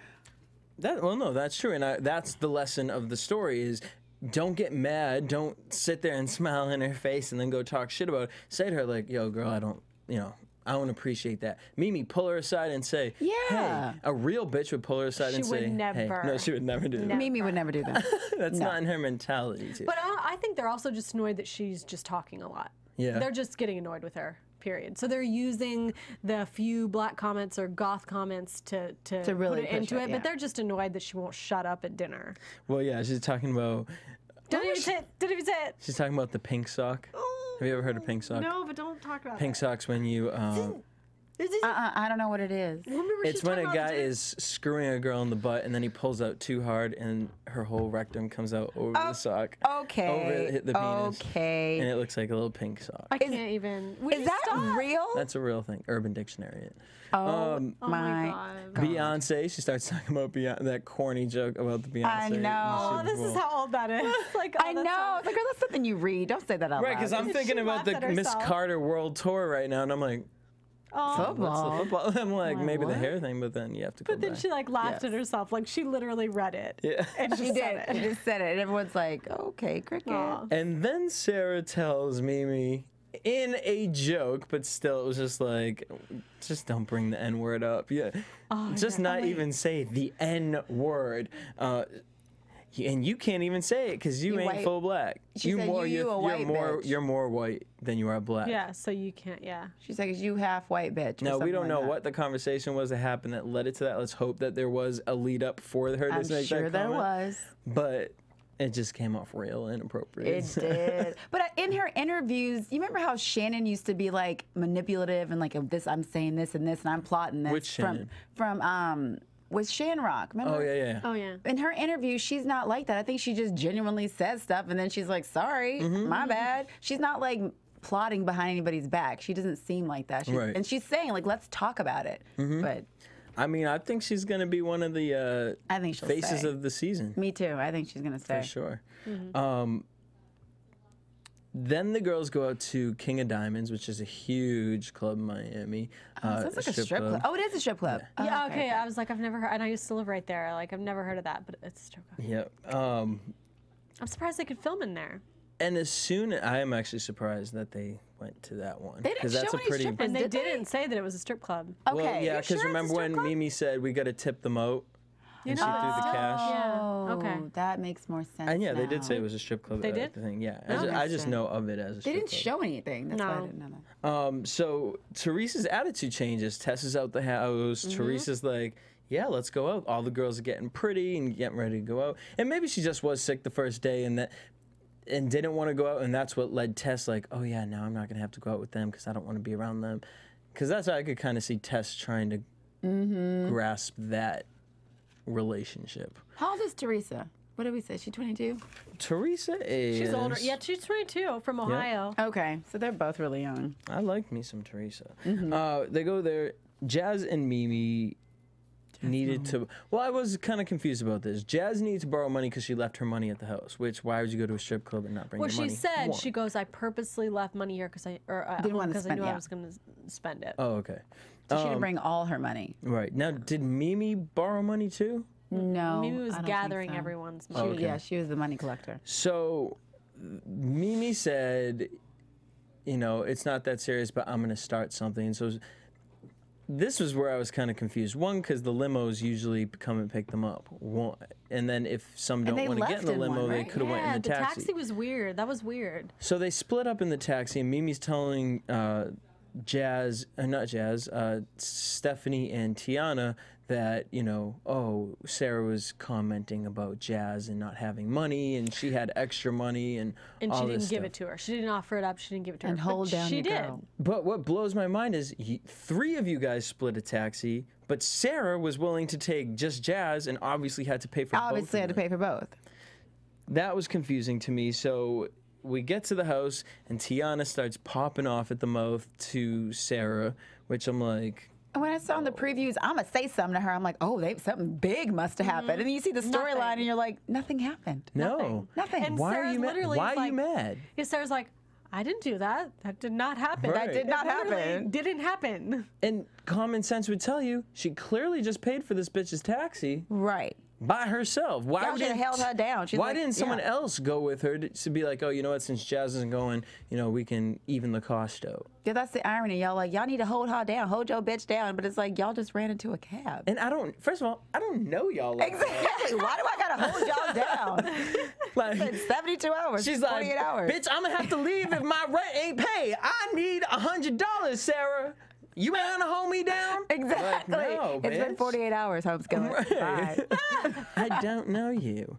no, that's true, and that's the lesson of the story is. Don't get mad. Don't sit there and smile in her face and then go talk shit about it. Say to her like, "Yo, girl, I don't appreciate that. Mimi, pull her aside and say, Yeah. hey, a real bitch would pull her aside She and say, would hey. never. No, she would never do that. Mimi would never do that. That's not in her mentality, too. But I think they're also just annoyed that she's just talking a lot. Yeah. They're just getting annoyed with her, period. So they're using the few black comments or goth comments to really put it push into it, it, yeah. but they're just annoyed that she won't shut up at dinner. Well, yeah, she's talking about... Didn't even say it. Didn't even say it. She's talking about the pink sock. Have you ever heard of pink sock? No, but don't talk about Pink it. sock's when you... I don't know what it is. Remember It's she's when talking a about guy the is screwing a girl in the butt and then he pulls out too hard and her whole rectum comes out over the sock. Okay. Over the penis. Okay. And it looks like a little pink sock. I can't even. Would Is you that stop? real? That's a real thing. Urban Dictionary. Oh my my God. Beyonce, she starts talking about that corny joke about the Beyonce. I know. Oh, this is how old that is. Like, I know. It's like, girl, that's something you read. Don't say that out Right, loud. because I'm thinking She about laughed the at Miss herself. Carter World Tour right now, and I'm like, Oh. what's the football? I'm like, maybe the what? hair thing, but then you have to go But then back. she like laughed Yes. at herself. Like she literally read it. Yeah. And She just did. said She it. just said it. And everyone's like, okay, cricket. Aw. And then Sarah tells Mimi in a joke, but still, it was just like, just don't bring the N word up. Yeah, just not even say the N word. And you can't even say it because you You ain't white- full black. She said, you a white bitch. You're more white than you are black. Yeah, so you can't, yeah. She's like, you half white bitch. or Now, we something don't like know that. what the conversation was that happened that led it to that. Let's hope that there was a lead up for her to I'm make sure that there comment. was. But it just came off real inappropriate. It did. But in her interviews, you remember how Shannon used to be like manipulative and like, this, I'm saying this and this and I'm plotting this. Which Shannon? From with Shanrock. Remember? Oh, yeah. Oh, yeah. In her interview, she's not like that. I think she just genuinely says stuff and then she's like, sorry, Mm-hmm. my bad. She's not like plotting behind anybody's back. She doesn't seem like that. Right. And she's saying like, let's talk about it. But I mean, I think she's going to be one of the I think she'll faces stay. of the season. Me too. I think she's gonna stay. For sure. Then the girls go out to King of Diamonds, which is a huge club in Miami. Sounds like a strip club. Oh, it is a strip club. Oh, Yeah, okay. I was like, I've never heard, and I used to live right there. Like, I've never heard of that, but it's a strip club. Yep. I'm surprised they could film in there. And I am actually surprised that they went to that one. They didn't 'cause that's show a any pretty. strippers. And they Did they? didn't say that it was a strip club. Okay. Well, yeah, You because sure it's a remember strip when club? Mimi said we got to tip them out, and she threw the cash. Yeah, Oh, okay. That makes more sense. And yeah, they did now. say it was a strip club. They did? The thing. Yeah, Oh, I just understood. know of it as a They strip didn't club. show anything. That's why I No. didn't know that. So Teresa's attitude changes. Tess is out the house. Teresa's like, yeah, let's go out. All the girls are getting pretty and getting ready to go out. And maybe she just was sick the first day and didn't want to go out. And that's what led Tess like, oh, yeah, now I'm not going to have to go out with them because I don't want to be around them. Because that's how I could kind of see Tess trying to grasp that relationship. How old is Teresa? What did we say? She's 22? Teresa is... She's older. Yeah, she's 22 from Ohio. Okay, so they're both really young. I like me some Teresa. They go there. Jazz and Mimi needed to... Well, I was kind of confused about this. Jazz needed to borrow money because she left her money at the house, which, why would you go to a strip club and not bring Well, your money? she said, One. she goes, I purposely left money here because I Didn't wanna because I spend- knew yeah. I was going to spend it. Oh, okay. So she didn't bring all her money. Right. Now, did Mimi borrow money too? No. Mimi was I don't think gathering so. everyone's She, money. okay. Yeah, she was the money collector. So, Mimi said, you know, it's not that serious, but I'm going to start something. So, this was where I was kind of confused. One, because the limos usually come and pick them up. One, and then if some And don't they want to get in the left in limo, one, they right? could have went Yeah, in the taxi was weird. That was weird. So they split up in the taxi, and Mimi's telling Stephanie and Tiana that, you know, oh, Sarah was commenting about Jazz and not having money, and she had extra money, and And all she this didn't give stuff. it to her. She didn't offer it up. She didn't give it to And her. hold but down she your did. girl. But what blows my mind is three of you guys split a taxi, but Sarah was willing to take just Jazz and obviously had to pay for both Obviously, of had to them. pay for both. That was confusing to me. So we get to the house, and Tiana starts popping off at the mouth to Sarah, which I'm like, And when I saw in the previews, I'm going to say something to her. I'm like, oh, something big must have happened. And then you see the storyline, Nothing. and you're like, nothing happened. no. Nothing. And Why are Sarah you mad? literally Why is are you like- mad? Yeah, Sarah's like, I didn't do that. That did not happen. Right. That did not Literally happen. Didn't happen. And common sense would tell you she clearly just paid for this bitch's taxi. Right. by herself. Why Y'all should have held her down. She's why like, didn't someone yeah. else go with her to be like, oh, you know what? Since Jazz isn't going, we can even the cost out. Yeah, that's the irony. Y'all y'all need to hold her down. Hold your bitch down. But it's like, y'all just ran into a cab. And first of all, I don't know y'all like that. Exactly. Why do I got to hold y'all down? Like, It's been 72 hours. she's 48 like, hours. bitch, I'm gonna have to leave if my rent ain't paid. I need $100, Sarah. You ain't gonna hold me down? Exactly. Like, no, it's been bitch. 48 hours. Hope's going. Right. Bye. I don't know you.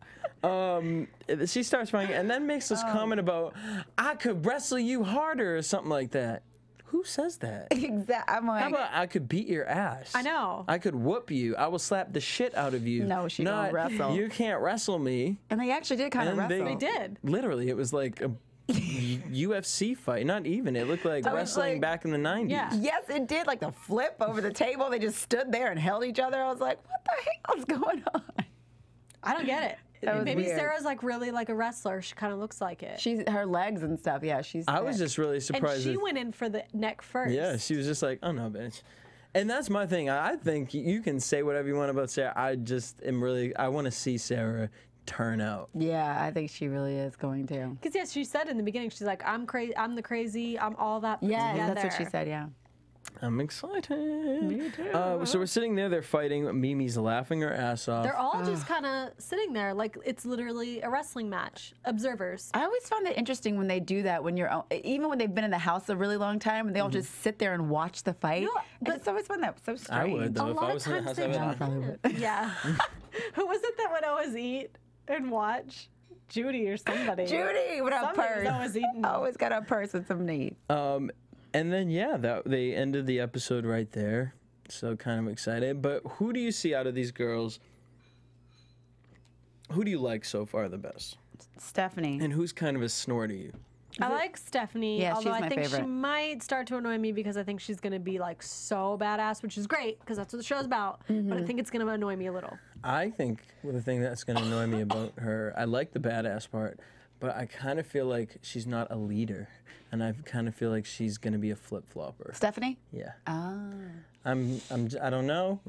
She starts crying and then makes this comment about, I could wrestle you harder or something like that. Who says that? Exactly. I'm like, How about I could beat your ass? I know. I could whoop you. I will slap the shit out of you. No, she Not, don't wrestle. You can't wrestle me. and they actually did kind of And wrestle. They did. Literally, it was like a UFC fight. Not even. It looked like was wrestling like- back in the 90s. Yeah. Yes, it did. Like the flip over the table. They just stood there and held each other. I was like, what the hell's going on? I don't get it. That was Maybe weird. Sarah's like really like a wrestler. She kind of looks like it. She's her legs and stuff. Yeah, she's. I was thick. just really and surprised. she that- went in for the neck first. Yeah, she was just like, oh no, bitch. And that's my thing. I think you can say whatever you want about Sarah. I just am really, I want to see Sarah turn out. Yeah, I think she really is going to. Because yes, she said in the beginning, she's like, I'm crazy. I'm the crazy. I'm all that. put Yeah, together. that's what she said. Yeah. I'm excited. Me too. So we're sitting there, they're fighting. Mimi's laughing her ass off. They're all just kind of sitting there like it's literally a wrestling match. Observers. I always find it interesting when they do that when you're even when they've been in the house a really long time and they all just sit there and watch the fight. No, but but it's always found that so strange. I would, though. A If I lot was of in the times house, I they would. don't. probably would. Yeah. Who was it that would always eat and watch? Judy or somebody. Judy with a Somebody was purse. always eating. Always got a purse with some meat. And then, they ended the episode right there. So kind of excited. But who do you see out of these girls? Who do you like so far the best? Stephanie. And who's kind of a snore to you? I like Stephanie, Yeah, although she's I my think she favorite. might start to annoy me because I think she's going to be like so badass, which is great because that's what the show's about. But I think it's going to annoy me a little. I think the thing that's going to annoy me about her, I like the badass part, but I kind of feel like she's not a leader. And I kind of feel like she's going to be a flip-flopper. Stephanie? Yeah. Ah. I don't know.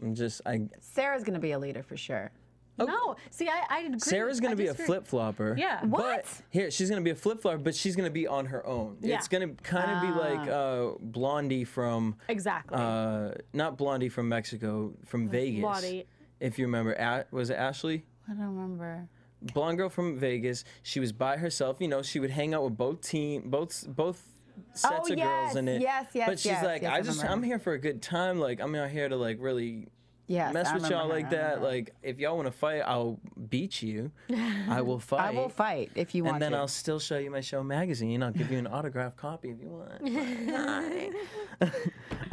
Sarah's going to be a leader for sure. No, see, I agree. Sarah's going to be a disagree. flip-flopper. Yeah. What? But here, she's going to be a flip-flopper, but she's going to be on her own. Yeah. It's going to kind of be like Blondie from... Exactly. not Blondie from Mexico, from Vegas. Blondie. If you remember, was it Ashley? I don't remember. Blonde girl from Vegas. She was by herself. She would hang out with both sets of girls in it. yes, But she's yes, like, yes, I remember. I'm here for a good time. Like, I'm not here to like really Yes, mess I with remember y'all her, like I that. remember. Like, if y'all want to fight, I'll beat you. I will fight. I will fight if you want And then to. I'll still show you my show magazine. I'll give you an autographed copy if you want.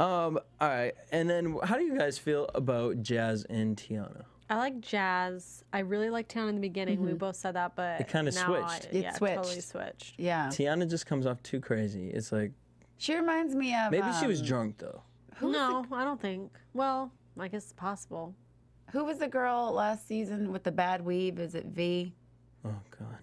All right. And then, how do you guys feel about Jazz and Tiana? I like Jazz. I really liked Tiana in the beginning. We both said that, but It kinda now switched. It yeah, switched. totally switched. Yeah. Tiana just comes off too crazy. It's like, She reminds me of. maybe she was drunk though. No, I don't think. Well, I guess it's possible. Who was the girl last season with the bad weave? Is it V? Oh God.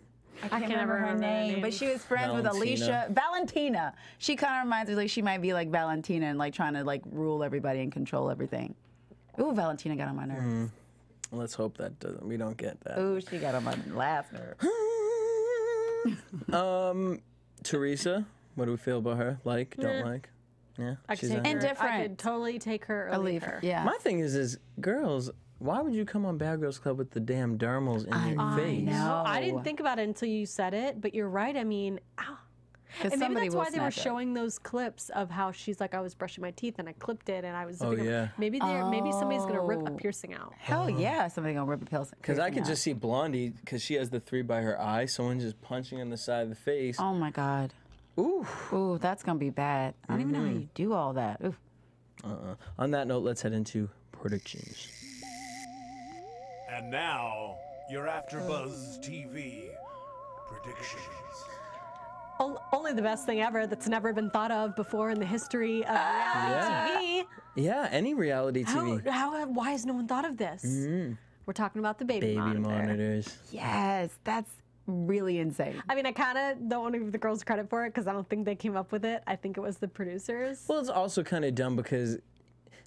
I can't remember her name. but she was friends with Alicia. Valentina. She kind of reminds me like she might be like Valentina and like trying to like rule everybody and control everything. Ooh, Valentina got on my nerves. Let's hope that we don't get that. Ooh, she got on my last nerve. Teresa, what do we feel about her? Like, don't like? Yeah, I could she's take on her. here. I Indifferent. could totally take her or leave her. Yeah. My thing is girls, why would you come on Bad Girls Club with the damn dermals in your face? know. I didn't think about it until you said it, but you're right. I mean, ow. 'Cause And maybe somebody that's will why they were snatch it. showing those clips of how she's like, I was brushing my teeth and I clipped it and I was. Oh, zipping yeah. Them. Maybe somebody's gonna rip a piercing out. Hell yeah, somebody gonna rip a pill. Because I could just see Blondie, because she has the 3 by her eye, someone just punching on the side of the face. Oh my God. Ooh. Ooh, that's gonna be bad. I don't even know how you do all that. Ooh. On that note, let's head into predictions. And now, your AfterBuzz TV predictions. Only the best thing ever that's never been thought of before in the history of reality Yeah, any reality TV. TV. Why has no one thought of this? We're talking about the baby, Baby monitors. Yes, that's really insane. I mean, I kind of don't want to give the girls credit for it because I don't think they came up with it. I think it was the producers. Well, it's also kind of dumb because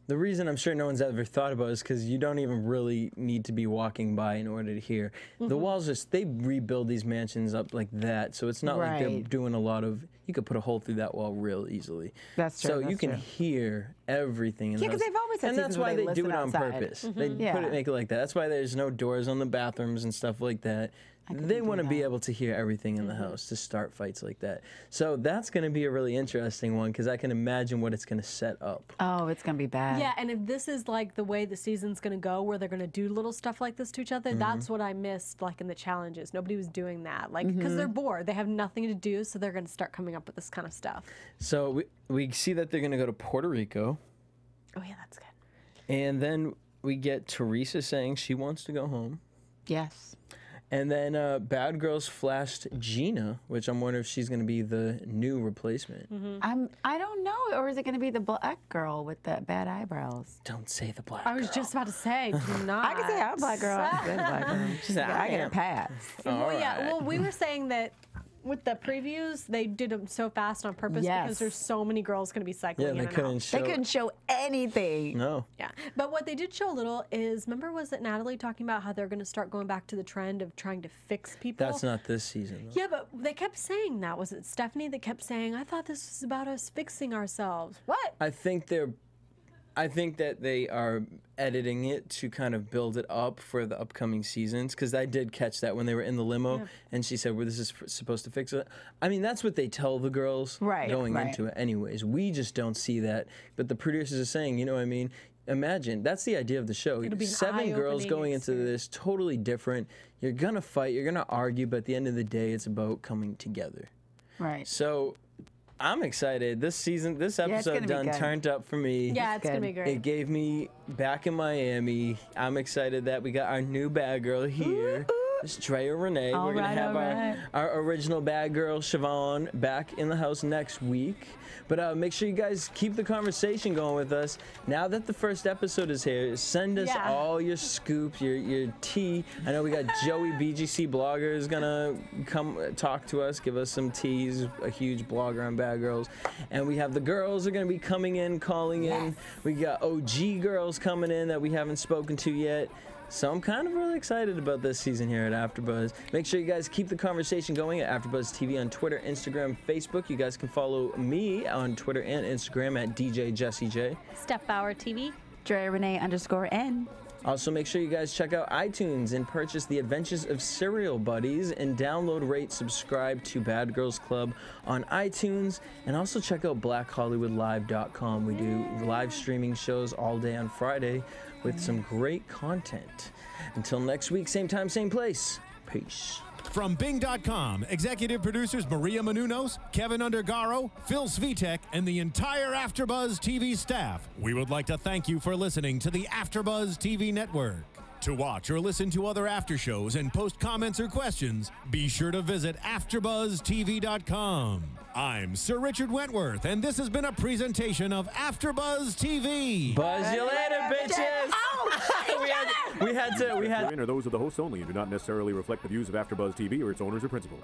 the reason I'm sure no one's ever thought about it is because you don't even really need to be walking by in order to hear. The walls they rebuild these mansions up like that, so it's not like they're doing a lot of. You could put a hole through that wall real easily. That's true. So you can hear everything in the house. because they've always had and that's seasons where why they they do it listen on outside. purpose. They make it like that. That's why there's no doors on the bathrooms and stuff like that. They want to be able to hear everything in the house to start fights like that. So that's going to be a really interesting one because I can imagine what it's going to set up. Oh, it's going to be bad. Yeah, and if this is like the way the season's going to go, where they're going to do little stuff like this to each other, that's what I missed, like in the challenges. Nobody was doing that, like because they're bored, they have nothing to do, so they're going to start coming up with this kind of stuff. So we see that they're going to go to Puerto Rico. Oh yeah, that's good. And then we get Teresa saying she wants to go home. Yes. And then Bad Girls flashed Gina, which I'm wondering if she's going to be the new replacement. I don't know, or is it going to be the black girl with the bad eyebrows? Don't say the black I was girl. just about to say, do not. I can say I'm a black girl. I'm a black girl. She said, I get a pass. Well, yeah. right. Well, we were saying that with the previews, they did them so fast on purpose because there's so many girls going to be cycling Yeah, in they and couldn't out. show. They couldn't show anything. No. Yeah, but what they did show a little is, remember, was it Natalie talking about how they're going to start going back to the trend of trying to fix people? That's not this season. Though. Yeah, but they kept saying that. Was it Stephanie that kept saying, I thought this was about us fixing ourselves? What? I think that they are editing it to kind of build it up for the upcoming seasons because I did catch that when they were in the limo and she said, well, this is supposed to fix it. I mean, that's what they tell the girls going into it anyways. We just don't see that. But the producers are saying, you know what I mean? Imagine, that's the idea of the show. It'll be an 7 girls eye-opening going into experience. this, totally different. You're going to fight, you're going to argue, but at the end of the day, it's about coming together. Right. So I'm excited. This episode gonna be done good. turned up for me. Yeah, it's going to be good. great. It gave me back in Miami. I'm excited that we got our new bad girl here. It's Drea Renee. All We're going right, to have all right. our original bad girl, Siobhan, back in the house next week. But make sure you guys keep the conversation going with us. Now that the first episode is here, send us all your scoops, your tea. I know we got Joey, BGC blogger, is going to come talk to us, give us some teas, a huge blogger on Bad Girls. And we have the girls are going to be coming in, calling in. We got OG girls coming in that we haven't spoken to yet. So I'm kind of really excited about this season here at AfterBuzz. Make sure you guys keep the conversation going at AfterBuzz TV on Twitter, Instagram, Facebook. You guys can follow me on Twitter and Instagram at DJ Jesse J. Steph Bauer TV. Drea Renee _N. Also, make sure you guys check out iTunes and purchase The Adventures of Serial Buddies and download, rate, subscribe to Bad Girls Club on iTunes. And also check out BlackHollywoodLive.com. We do live streaming shows all day on Friday with some great content. Until next week, same time, same place. Peace. From Bing.com, executive producers Maria Menounos, Kevin Undergaro, Phil Svitek, and the entire AfterBuzz TV staff, we would like to thank you for listening to the AfterBuzz TV network. To watch or listen to other after shows and post comments or questions, be sure to visit AfterBuzzTV.com. I'm Sir Richard Wentworth, and this has been a presentation of AfterBuzz TV. Buzz you later, bitches! we had to. Are those of the hosts only and do not necessarily reflect the views of AfterBuzz TV or its owners or principals.